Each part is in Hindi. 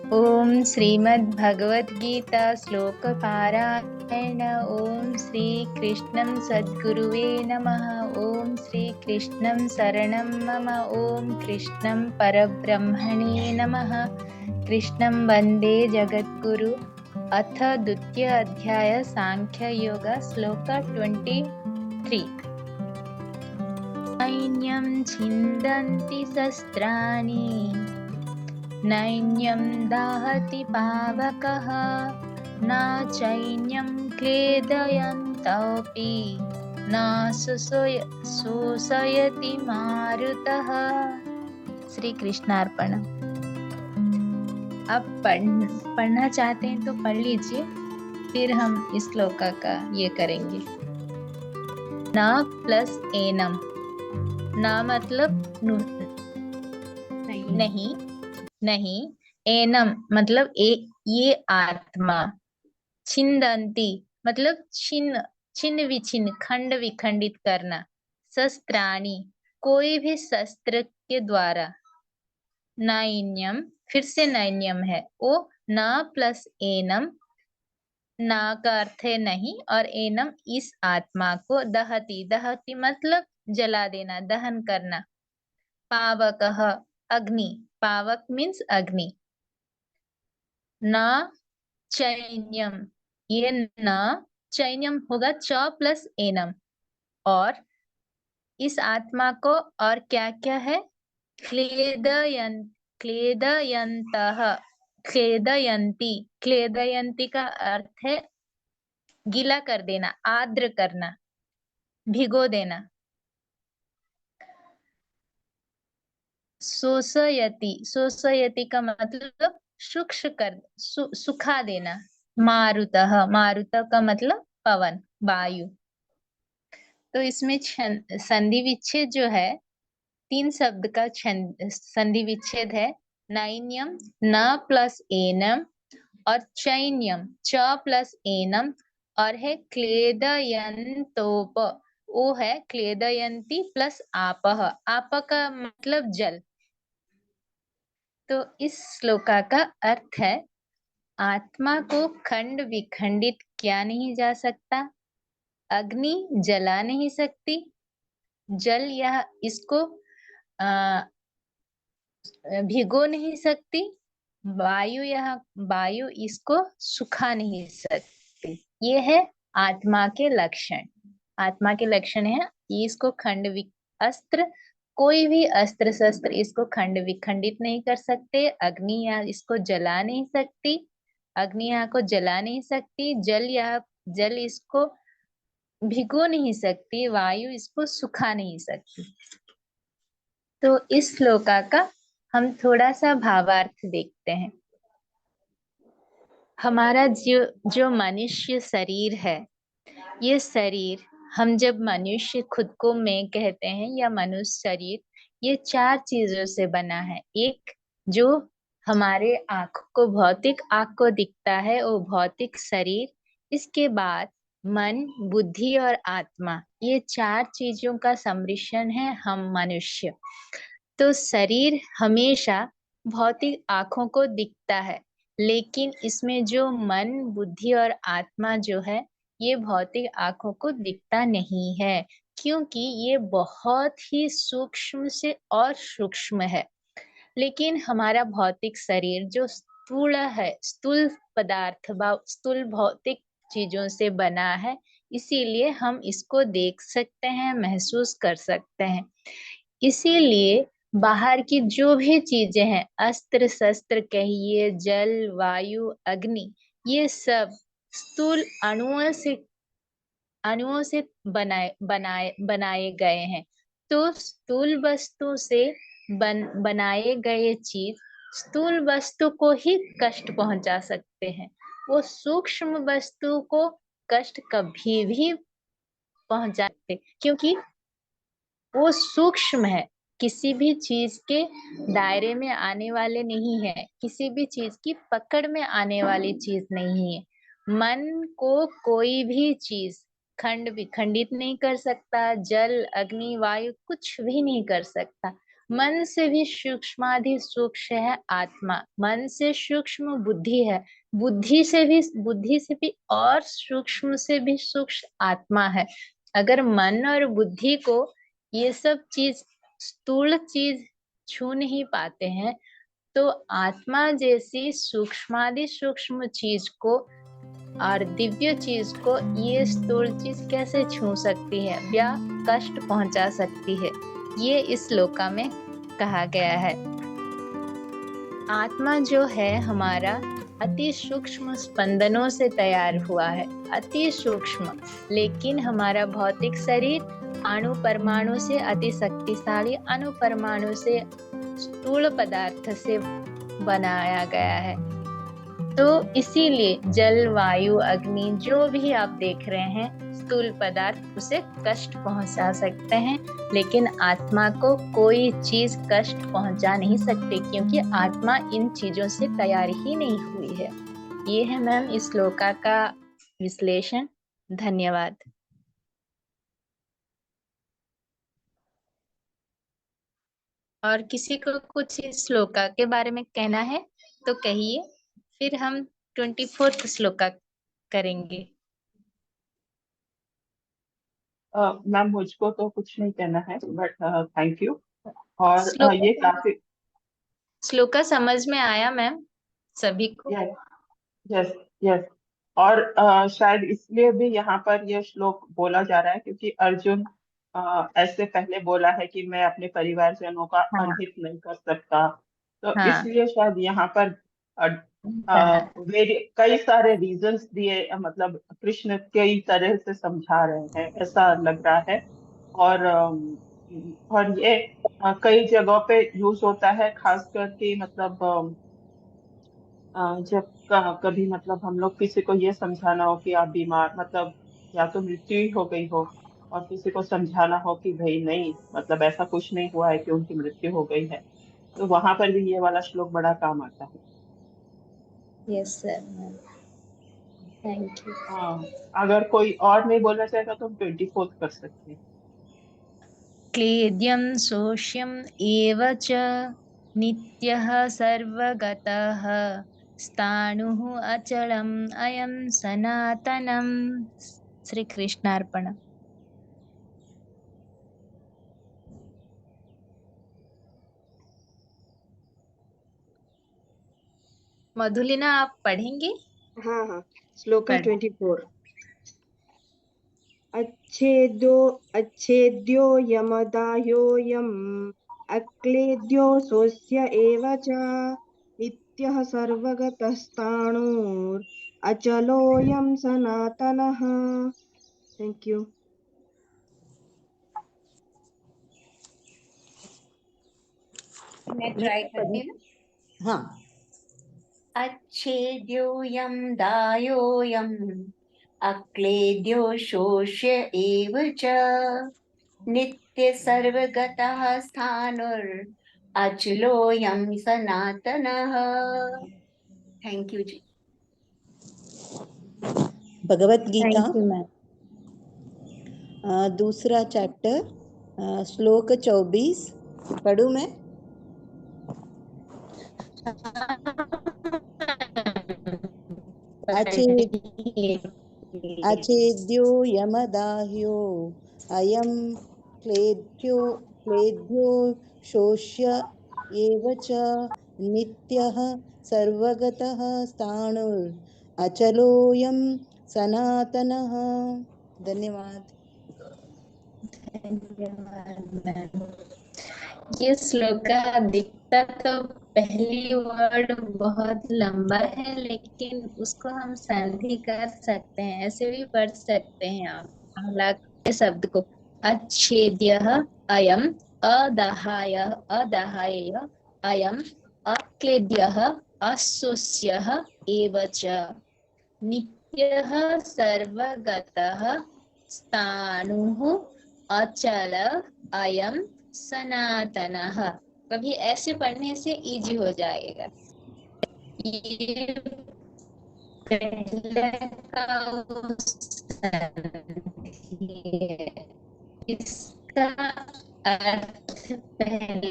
ओम श्रीमद् भगवद गीता श्लोक पारायण। ओम श्री कृष्णं सद्गुरुवे नमः। ओम श्री कृष्णं शरणं मम। ओम कृष्णं परब्रह्मणे नमः। कृष्णं वंदे जगद्गुरु। अथ द्वितीय अध्याय सांख्य योग श्लोक 23। नैन्यं छिन्दन्ति शस्त्राणि नैन्यं दाहति पावकः न चैन्यं क्लेदयन्तोऽपि न शोषयति मारुतः। श्री कृष्णार्पण। आप पढ़ना चाहते हैं तो पढ़ लीजिए, फिर हम इस श्लोक का ये करेंगे। न प्लस एनम। न मतलब नहीं, नहीं। एनम मतलब ये आत्मा। छिन्दन्ति मतलब छिन्न, छिन्न विछिन्न, खंड विखंडित करना। शस्त्राणि कोई भी शस्त्र के द्वारा। नैन्यम फिर से नैन्यम है वो। न प्लस एनम, ना का अर्थ है नहीं, और एनम इस आत्मा को। दहति, दहति मतलब जला देना, दहन करना। पावकः अग्नि, पावक मीन्स अग्नि। न चैन्यम, ये न चैन्यम होगा च प्लस एनम। और इस आत्मा को और क्या क्या है? क्लेदयन, क्लेदयन्तः, क्लेदयन्ति। क्लेदयन्ति का अर्थ है गीला कर देना, आर्द्र करना, भिगो देना। शोषयति, शोषयति का मतलब शुष्क कर, सुखा देना। मारुतः, मारुत का मतलब पवन, वायु। तो इसमें संधि विच्छेद जो है, तीन शब्द का संधि विच्छेद है। नैन्यम न प्लस एनम, और चैन्यम च प्लस एनम, और है क्लेदयन्तोप, वो है क्लेदयन्ति प्लस आपह। आप का मतलब जल। तो इस श्लोका का अर्थ है, आत्मा को खंड विखंडित किया नहीं जा सकता, अग्नि जला नहीं सकती, जल यह इसको भिगो नहीं सकती, वायु यह वायु इसको सुखा नहीं सकती। ये है आत्मा के लक्षण। आत्मा के लक्षण है इसको अस्त्र, कोई भी अस्त्र शस्त्र इसको खंड विखंडित नहीं कर सकते। अग्नि यहाँ इसको जला नहीं सकती, अग्नि यहाँ को जला नहीं सकती। जल इसको भिगो नहीं सकती, वायु इसको सुखा नहीं सकती। तो इस श्लोका का हम थोड़ा सा भावार्थ देखते हैं। हमारा जो मनुष्य शरीर है, ये शरीर, हम जब मनुष्य खुद को मैं कहते हैं या मनुष्य शरीर, ये चार चीजों से बना है। एक जो हमारे आंख को, भौतिक आंख को दिखता है, वो भौतिक शरीर। इसके बाद मन, बुद्धि और आत्मा, ये चार चीजों का सम्मिश्रण है हम मनुष्य। तो शरीर हमेशा भौतिक आंखों को दिखता है, लेकिन इसमें जो मन, बुद्धि और आत्मा जो है, ये भौतिक आंखों को दिखता नहीं है, क्योंकि ये बहुत ही सूक्ष्म से और सूक्ष्म है। लेकिन हमारा भौतिक शरीर जो स्थूल है, स्थूल पदार्थ, स्थूल भौतिक चीजों से बना है, इसीलिए हम इसको देख सकते हैं, महसूस कर सकते हैं। इसीलिए बाहर की जो भी चीजें हैं, अस्त्र शस्त्र कहिए, जल, वायु, अग्नि, ये सब स्थूल अणुओं से बनाए बनाए बनाए गए हैं। तो स्थूल वस्तु से बनाए गए चीज स्थूल वस्तु को ही कष्ट पहुंचा सकते हैं। वो सूक्ष्म वस्तु को कष्ट कभी भी पहुंचा सकते, क्योंकि वो सूक्ष्म है, किसी भी चीज के दायरे में आने वाले नहीं है, किसी भी चीज की पकड़ में आने वाली चीज नहीं है। मन को कोई भी चीज खंड विखंडित नहीं कर सकता, जल, अग्नि, वायु कुछ भी नहीं कर सकता। मन से भी सूक्ष्माधि सूक्ष्म है आत्मा, मन से सूक्ष्म बुद्धि है, बुद्धि से भी और सूक्ष्म से भी सूक्ष्म आत्मा है। अगर मन और बुद्धि को ये सब चीज, स्थूल चीज छू नहीं पाते हैं, तो आत्मा जैसी सूक्ष्मादि सूक्ष्म चीज को और दिव्य चीज को ये स्थूल चीज कैसे छू सकती है या कष्ट पहुंचा सकती है? ये इस श्लोका में कहा गया है। आत्मा जो है हमारा अति सूक्ष्म स्पंदनों से तैयार हुआ है, अति सूक्ष्म। लेकिन हमारा भौतिक शरीर अणु परमाणु से, अति शक्तिशाली अणु परमाणु से, स्थूल पदार्थ से बनाया गया है। तो इसीलिए जल, वायु, अग्नि जो भी आप देख रहे हैं स्थूल पदार्थ, उसे कष्ट पहुंचा सकते हैं, लेकिन आत्मा को कोई चीज कष्ट पहुंचा नहीं सकती, क्योंकि आत्मा इन चीजों से तैयार ही नहीं हुई है। ये है मैम इस श्लोका का विश्लेषण। धन्यवाद। और किसी को कुछ इस श्लोका के बारे में कहना है तो कहिए, फिर हम 24th श्लोका करेंगे। मैम मुझको तो कुछ नहीं कहना है, बट थैंक यू। और ये श्लोका काफी श्लोका समझ में आया मैम सभी को? Yes yes yes. और शायद इसलिए भी यहाँ पर यह श्लोक बोला जा रहा है क्योंकि अर्जुन ऐसे पहले बोला है कि मैं अपने परिवारजनों का हाँ अनहित नहीं कर सकता। तो हाँ इसलिए शायद यहाँ पर कहा। कई सारे रीजंस दिए, मतलब कृष्ण कई तरह से समझा रहे हैं ऐसा लग रहा है। और ये कई जगहों पे यूज होता है, खास करके मतलब जब कभी मतलब हम लोग किसी को ये समझाना हो कि आप बीमार, मतलब या तो मृत्यु ही हो गई हो, और किसी को समझाना हो कि भाई नहीं, मतलब ऐसा कुछ नहीं हुआ है कि उनकी मृत्यु हो गई है, तो वहां पर भी ये वाला श्लोक बड़ा काम आता है। Yes sir ma'am, thank you. हाँ, अगर कोई और नहीं बोलना चाहेगा तो हम 24 कर सकते हैं। क्लेद्यं शोष्यम् एव च नित्यः सर्वगतः स्थाणुः अचलम् अयं सनातनम्। श्री कृष्णार्पण। मधुलिना आप पढ़ेंगे? हाँ हाँ, श्लोका पढ़। 24। अच्छेद्यो यमदाह्योऽयम् अक्लेद्यो सोऽस्य एव च नित्यः सर्वगतस्ताणुर् अचलोऽयं सनातनः। Thank you. मैं ट्राई करती हूँ। हाँ। अच्छेद्योऽयं दायोऽयम् अक्लेद्यो शोष्य एव च नित्य सर्वगतः स्थाणुर् अचलोऽयं सनातनः। Thank you ji. Bhagavad Gita thank you ma'am. दूसरा चैप्टर, श्लोक 24 पढ़ूं मैं? अच्छेद्यो यमदाह्यो अयं क्लेद्यो शोष्य एव च नित्यः सर्वगतः स्थाणुर् अचलोऽयं सनातनः। धन्यवाद। धन्यवाद मैम। ये श्लोका दिखता तो पहली वर्ड बहुत लंबा है, लेकिन उसको हम संधि कर सकते हैं, ऐसे भी पढ़ सकते हैं आप पहला शब्द को। अच्छेद्यः अयम् अदाहाय अदाहाय अयम् अक्लेद्यः अशोष्यः एव च नित्यः सर्वगतः स्थाणुः अचल अयम् सनातनः। कभी ऐसे पढ़ने से इजी हो जाएगा। ये पहले का संधि है। इसका अर्थ सबसे पहले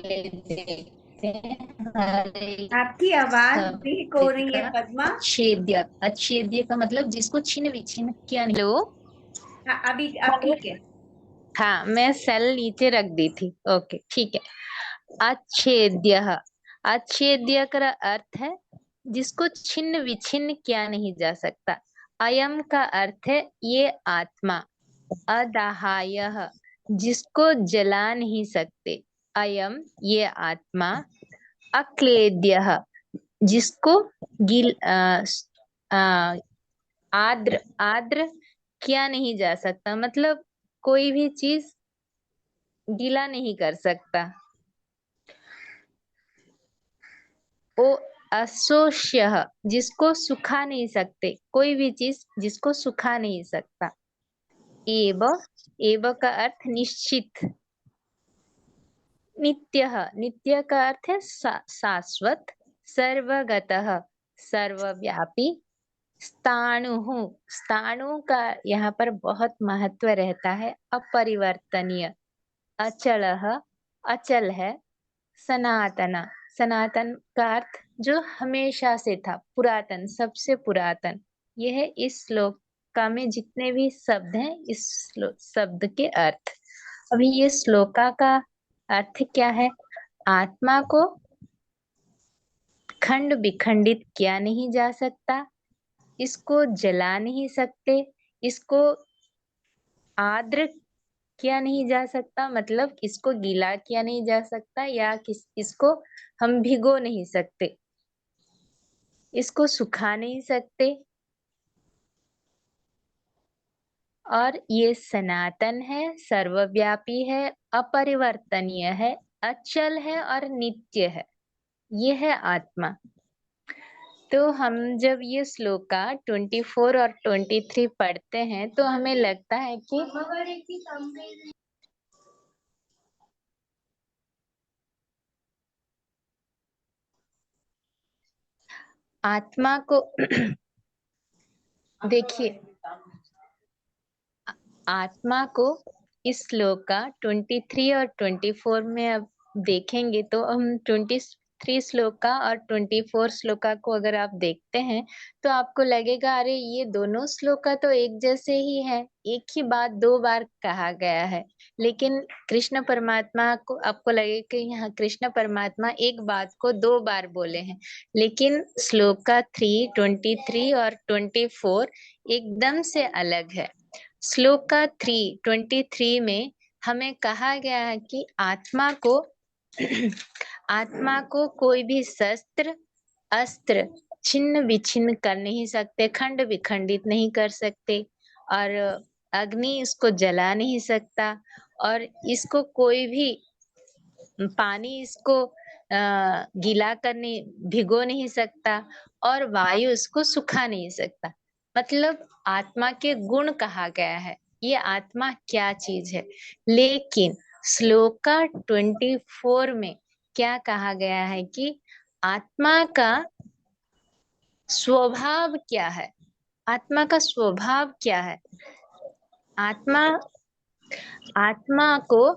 देखते हैं हरे आपकी आवाज ब्रेक हो शब्द रही है का पद्मा। अच्छेद्य। अच्छेद्य का मतलब जिसको छिन्न विच्छिन्न किया नहीं। हेलो। हाँ, अभी अब ठीक है। हाँ, मैं सेल नीचे रख दी थी। ओके, ठीक है। अच्छेद्य। अच्छेद्य का अर्थ है जिसको छिन्न विच्छिन्न किया नहीं जा सकता। अयम का अर्थ है ये आत्मा। अदाहाय जिसको जला नहीं सकते। अयम ये आत्मा। अक्लेद्य जिसको गिल आद्र आद्र किया नहीं जा सकता, मतलब कोई भी चीज गीला नहीं कर सकता। ओ असोष्य जिसको सुखा नहीं सकते, कोई भी चीज जिसको सुखा नहीं सकता। एव एव का अर्थ निश्चित। नित्य नित्य का अर्थ है शाश्वत। सर्वगतः सर्वव्यापी। स्थाणु स्थाणु का यहाँ पर बहुत महत्व रहता है। अपरिवर्तनीय। अचलः अचल है। सनातन सनातन का अर्थ जो हमेशा से था, पुरातन, सबसे पुरातन। यह इस श्लोक का में जितने भी शब्द हैं, इस शब्द के अर्थ। अभी ये श्लोका का अर्थ क्या है? आत्मा को खंड विखंडित किया नहीं जा सकता, इसको जला नहीं सकते, इसको आर्द्र किया नहीं जा सकता, मतलब इसको गीला किया नहीं जा सकता, या इसको हम भिगो नहीं सकते, इसको सुखा नहीं सकते। और ये सनातन है, सर्वव्यापी है, अपरिवर्तनीय है, अचल है और नित्य है। ये है आत्मा। तो हम जब ये श्लोका 24 और 23 पढ़ते हैं तो हमें लगता है कि आत्मा को देखिए, आत्मा को इस श्लोक का 23 और 24 में अब देखेंगे तो हम 23 श्लोका और 24 श्लोका को अगर आप देखते हैं तो आपको लगेगा अरे ये दोनों श्लोका तो एक जैसे ही है, एक ही बात दो बार कहा गया है। लेकिन कृष्ण परमात्मा को आपको लगेगा कि यहाँ कृष्ण परमात्मा एक बात को दो बार बोले हैं, लेकिन श्लोका 3, 23 और 24 एकदम से अलग है। श्लोका 23 में हमें कहा गया है कि आत्मा को आत्मा को कोई भी शस्त्र अस्त्र छिन्न विछिन्न कर नहीं सकते, खंड विखंडित नहीं कर सकते, और अग्नि इसको जला नहीं सकता, और इसको कोई भी पानी इसको गीला करने भिगो नहीं सकता, और वायु इसको सुखा नहीं सकता। मतलब आत्मा के गुण कहा गया है, ये आत्मा क्या चीज है। लेकिन श्लोका 24 में क्या कहा गया है कि आत्मा का स्वभाव क्या है। आत्मा का स्वभाव क्या है? आत्मा आत्मा को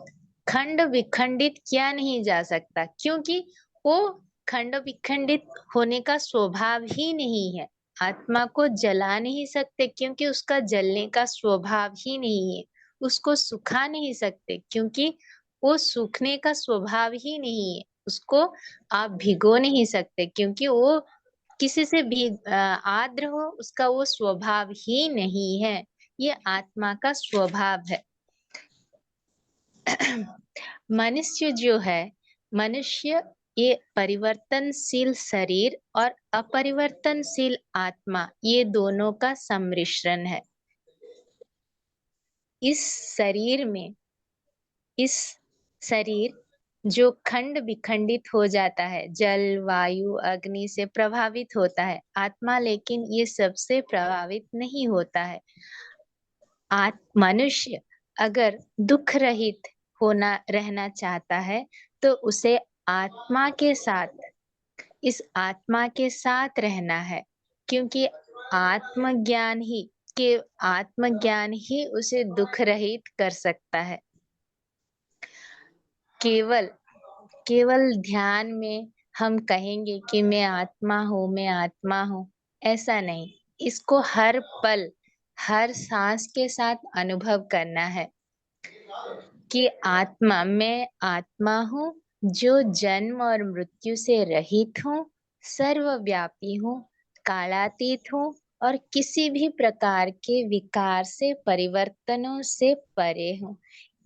खंड विखंडित किया नहीं जा सकता, क्योंकि वो खंड विखंडित होने का स्वभाव ही नहीं है। आत्मा को जला नहीं सकते क्योंकि उसका जलने का स्वभाव ही नहीं है। उसको सुखा नहीं सकते क्योंकि वो सूखने का स्वभाव ही नहीं है। उसको आप भिगो नहीं सकते क्योंकि वो किसी से भी आर्द्र हो, उसका वो स्वभाव ही नहीं है। ये आत्मा का स्वभाव है। मनुष्य जो है, मनुष्य ये परिवर्तनशील शरीर और अपरिवर्तनशील आत्मा, ये दोनों का सम्मिश्रण है। इस शरीर में, इस शरीर जो खंड विखंडित हो जाता है, जल वायु अग्नि से प्रभावित होता है, आत्मा लेकिन ये सबसे प्रभावित नहीं होता है। मनुष्य अगर दुख रहित होना रहना चाहता है तो उसे आत्मा के साथ, इस आत्मा के साथ रहना है, क्योंकि आत्मज्ञान ही उसे दुख रहित कर सकता है। केवल केवल ध्यान में हम कहेंगे कि मैं आत्मा हूँ, मैं आत्मा हूँ, ऐसा नहीं। इसको हर पल, हर सांस के साथ अनुभव करना है कि मैं आत्मा हूँ, जो जन्म और मृत्यु से रहित हूँ, सर्वव्यापी हूँ, कालातीत हूँ और किसी भी प्रकार के विकार से, परिवर्तनों से परे हूँ।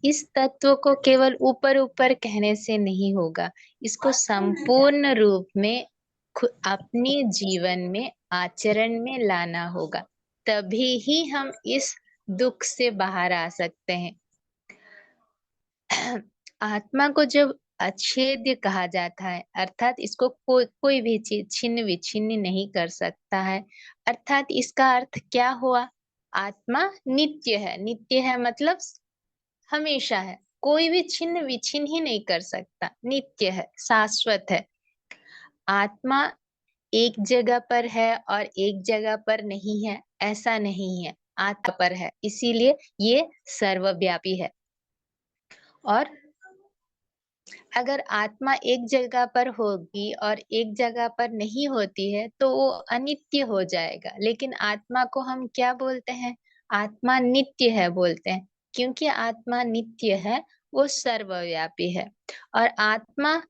इस तत्व को केवल ऊपर ऊपर कहने से नहीं होगा, इसको संपूर्ण रूप में अपने जीवन में आचरण में लाना होगा, तभी ही हम इस दुख से बाहर आ सकते हैं। आत्मा को जब अछेद्य कहा जाता है, अर्थात इसको कोई भी चीज छिन्न विछिन्न नहीं कर सकता है। अर्थात इसका अर्थ क्या हुआ? आत्मा नित्य है। नित्य है मतलब हमेशा है, कोई भी छिन्न विछिन्न ही नहीं कर सकता, नित्य है, शाश्वत है। आत्मा एक जगह पर है और एक जगह पर नहीं है, ऐसा नहीं है। आत्मा पर है, इसीलिए ये सर्वव्यापी है। और अगर आत्मा एक जगह पर होगी और एक जगह पर नहीं होती है तो वो अनित्य हो जाएगा। लेकिन आत्मा को हम क्या बोलते हैं? आत्मा नित्य है बोलते हैं, क्योंकि आत्मा नित्य है, वो सर्वव्यापी है। और आत्मा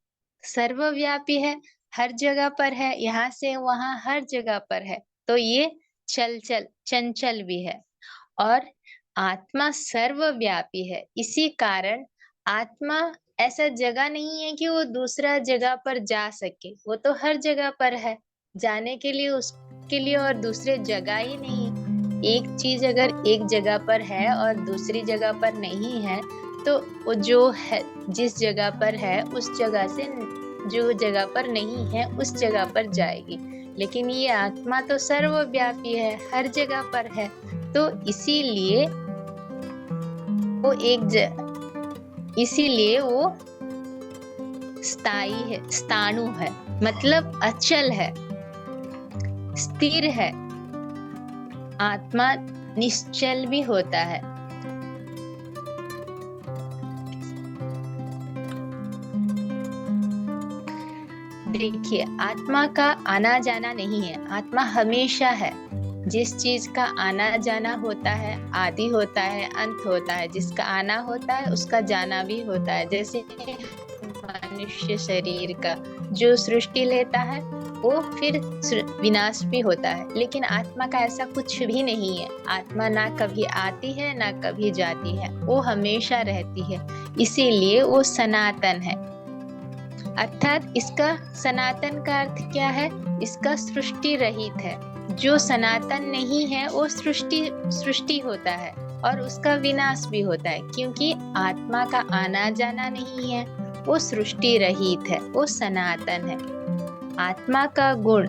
सर्वव्यापी है, हर जगह पर है, यहाँ से वहां हर जगह पर है, तो ये चंचल भी है। और आत्मा सर्वव्यापी है, इसी कारण आत्मा ऐसा जगह नहीं है कि वो दूसरा जगह पर जा सके, वो तो हर जगह पर है। जाने के लिए उसके लिए और दूसरे जगह ही नहीं। एक चीज अगर एक जगह पर है और दूसरी जगह पर नहीं है, तो वो जो है जिस जगह पर है उस जगह से जो जगह पर नहीं है उस जगह पर जाएगी। लेकिन ये आत्मा तो सर्वव्यापी है, हर जगह पर है, तो इसीलिए वो स्थायी है, स्थाणु है, मतलब अचल है, स्थिर है। आत्मा निश्चल भी होता है। देखिए, आत्मा का आना जाना नहीं है, आत्मा हमेशा है। जिस चीज का आना जाना होता है, आदि होता है, अंत होता है। जिसका आना होता है उसका जाना भी होता है। जैसे मनुष्य शरीर का जो सृष्टि लेता है वो फिर विनाश भी होता है, लेकिन आत्मा का ऐसा कुछ भी नहीं है। आत्मा ना कभी आती है ना कभी जाती है, वो हमेशा रहती है, इसीलिए वो सनातन है। अर्थात इसका सनातन का अर्थ क्या है? इसका सृष्टि रहित है। जो सनातन नहीं है वो सृष्टि होता है और उसका विनाश भी होता है, क्योंकि आत्मा का आना जाना नहीं है, वो सृष्टि रहित है, वो सनातन है। आत्मा का गुण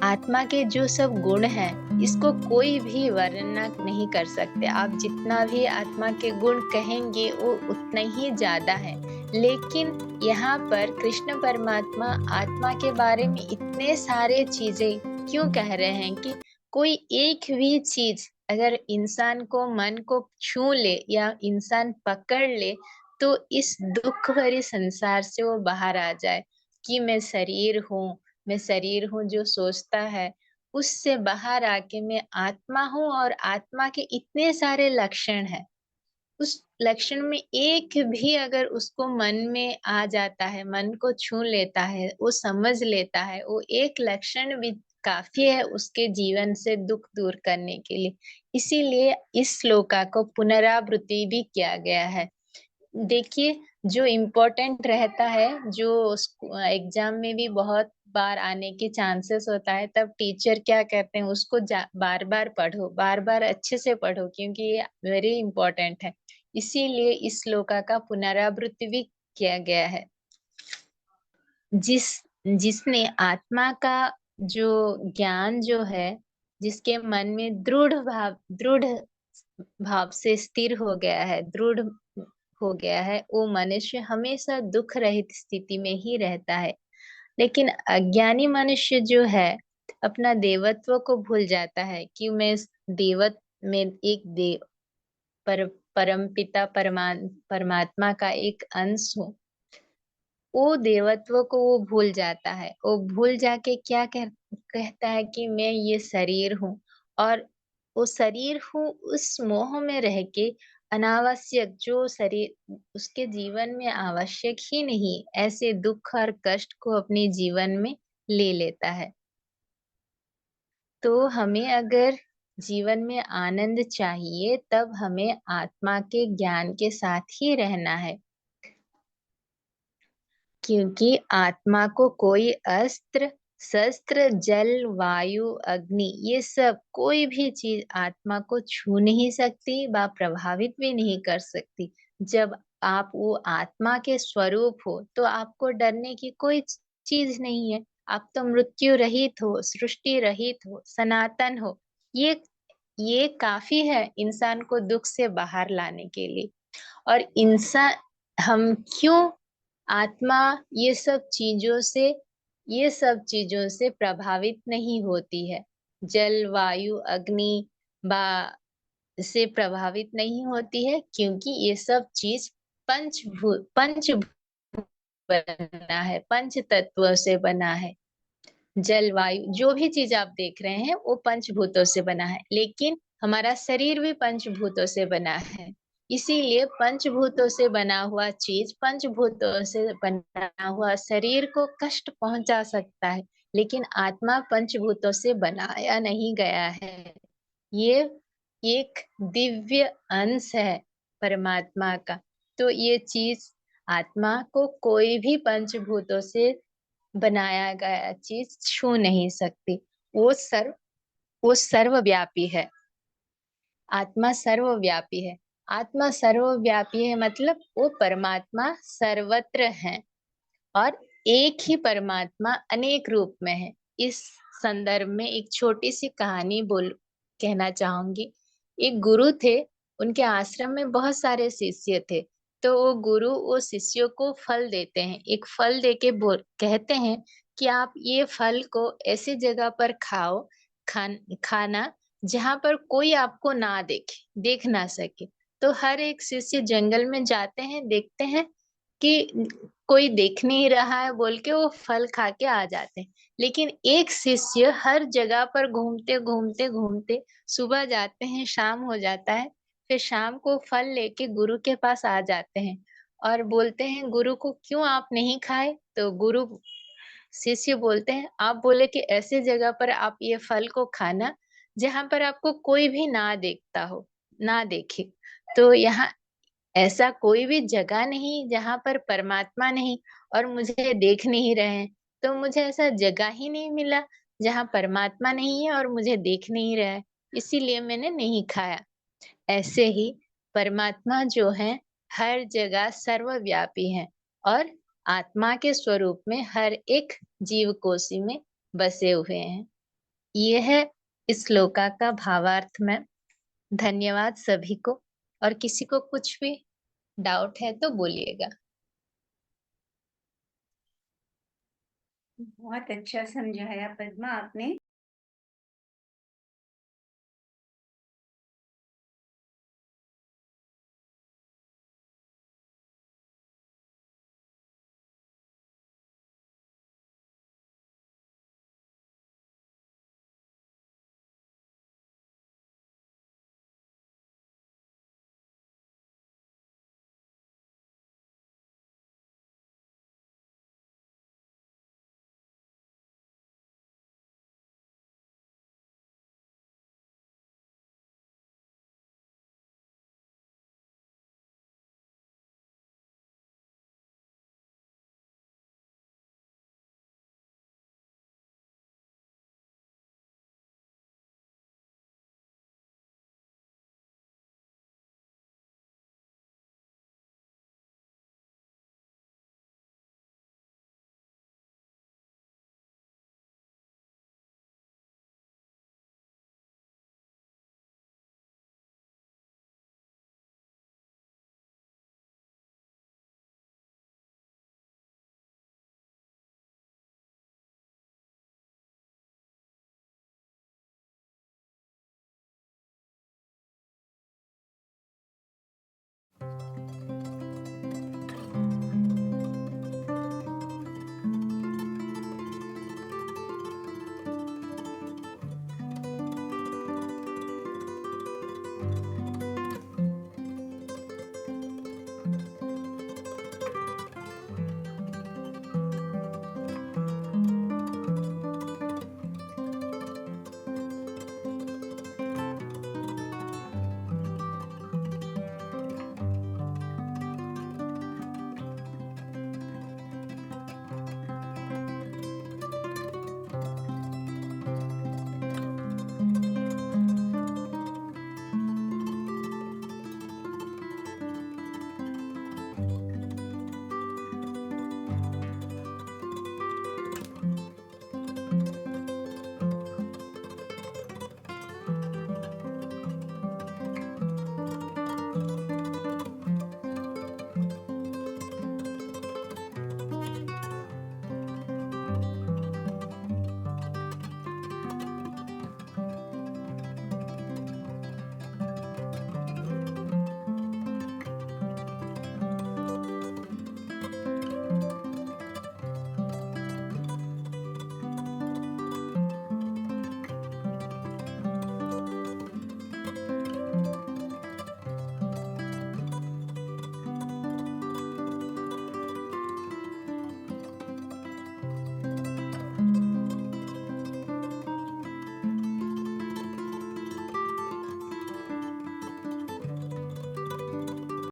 आत्मा के जो सब गुण हैं, इसको कोई भी वर्णन नहीं कर सकते। आप जितना भी आत्मा के गुण कहेंगे वो उतना ही ज्यादा है। लेकिन यहाँ पर कृष्ण परमात्मा आत्मा के बारे में इतने सारे चीजें क्यों कह रहे हैं कि कोई एक भी चीज अगर इंसान को मन को छू ले या इंसान पकड़ ले तो इस दुख भरे संसार से वो बाहर आ जाए कि मैं शरीर हूँ जो सोचता है, उससे बाहर आके मैं आत्मा हूँ और आत्मा के इतने सारे लक्षण हैं। उस लक्षण में एक भी अगर उसको मन में आ जाता है, मन को छू लेता है, वो समझ लेता है, वो एक लक्षण भी काफी है उसके जीवन से दुख दूर करने के लिए। इसीलिए इस श्लोका को पुनरावृत्ति भी किया गया है। देखिए, जो इम्पोर्टेंट रहता है, जो एग्जाम में भी बहुत बार आने के चांसेस होता है, तब टीचर क्या कहते हैं, उसको बार बार पढ़ो, बार बार अच्छे से पढ़ो, क्योंकि ये वेरी इम्पोर्टेंट है। इसीलिए इस श्लोका का पुनरावृत्ति भी किया गया है। जिसने आत्मा का जो ज्ञान जो है, जिसके मन में दृढ़ भाव से स्थिर हो गया है, दृढ़ हो गया है, वो मनुष्य हमेशा दुख रहित स्थिति में ही रहता है। लेकिन अज्ञानी मनुष्य जो है, अपना देवत्व को भूल जाता है कि मैं परमपिता परमात्मा का एक अंश हूँ, वो देवत्व को वो भूल जाता है। वो भूल जाके क्या कहता है कि मैं ये शरीर हूँ, और वो शरीर हूँ उस मोह में रह के अनावश्यक जो शरीर उसके जीवन में आवश्यक ही नहीं, ऐसे दुख और कष्ट को अपने जीवन में ले लेता है। तो हमें अगर जीवन में आनंद चाहिए, तब हमें आत्मा के ज्ञान के साथ ही रहना है, क्योंकि आत्मा को कोई अस्त्र शस्त्र जल वायु अग्नि ये सब कोई भी चीज आत्मा को छू नहीं सकती व प्रभावित भी नहीं कर सकती। जब आप वो आत्मा के स्वरूप हो तो आपको डरने की कोई चीज नहीं है। आप तो मृत्यु रहित हो, सृष्टि रहित हो, सनातन हो। ये काफी है इंसान को दुख से बाहर लाने के लिए। और इंसान हम क्यों आत्मा ये सब चीजों से प्रभावित नहीं होती है, जल वायु अग्नि बा से प्रभावित नहीं होती है, क्योंकि ये सब चीज पंच बना है, पंच तत्वों से बना है। जल वायु जो भी चीज आप देख रहे हैं वो पंचभूतों से बना है, लेकिन हमारा शरीर भी पंचभूतों से बना है। इसीलिए पंचभूतों से बना हुआ चीज, पंचभूतों से बना हुआ शरीर को कष्ट पहुंचा सकता है, लेकिन आत्मा पंचभूतों से बनाया नहीं गया है। ये एक दिव्य अंश है परमात्मा का। तो ये चीज आत्मा को कोई भी पंचभूतों से बनाया गया चीज छू नहीं सकती। वो सर्वव्यापी है। आत्मा सर्वव्यापी है। आत्मा सर्वव्यापी है मतलब वो परमात्मा सर्वत्र है, और एक ही परमात्मा अनेक रूप में है। इस संदर्भ में एक छोटी सी कहानी कहना चाहूंगी। एक गुरु थे, उनके आश्रम में बहुत सारे शिष्य थे। तो वो गुरु वो शिष्यों को फल देते हैं। एक फल देके कहते हैं कि आप ये फल को ऐसी जगह पर खाना जहां पर कोई आपको ना देख ना सके। तो हर एक शिष्य जंगल में जाते हैं, देखते हैं कि कोई देख नहीं रहा है बोल के वो फल खा के आ जाते हैं। लेकिन एक शिष्य हर जगह पर घूमते घूमते घूमते सुबह जाते हैं, शाम हो जाता है, फिर शाम को फल लेके गुरु के पास आ जाते हैं और बोलते हैं गुरु को क्यों आप नहीं खाए। तो गुरु शिष्य बोलते हैं आप बोले कि ऐसे जगह पर आप ये फल को खाना जहां पर आपको कोई भी ना देखता हो, ना देखे। तो यहाँ ऐसा कोई भी जगह नहीं जहां पर परमात्मा नहीं और मुझे देख नहीं रहे हैं। तो मुझे ऐसा जगह ही नहीं मिला जहां परमात्मा नहीं है और मुझे देख नहीं रहा है, इसीलिए मैंने नहीं खाया। ऐसे ही परमात्मा जो है हर जगह सर्वव्यापी है और आत्मा के स्वरूप में हर एक जीव कोशि में बसे हुए हैं। यह है इस श्लोका का भावार्थ में। धन्यवाद सभी को। और किसी को कुछ भी डाउट है तो बोलिएगा। बहुत अच्छा समझाया पद्मा आपने।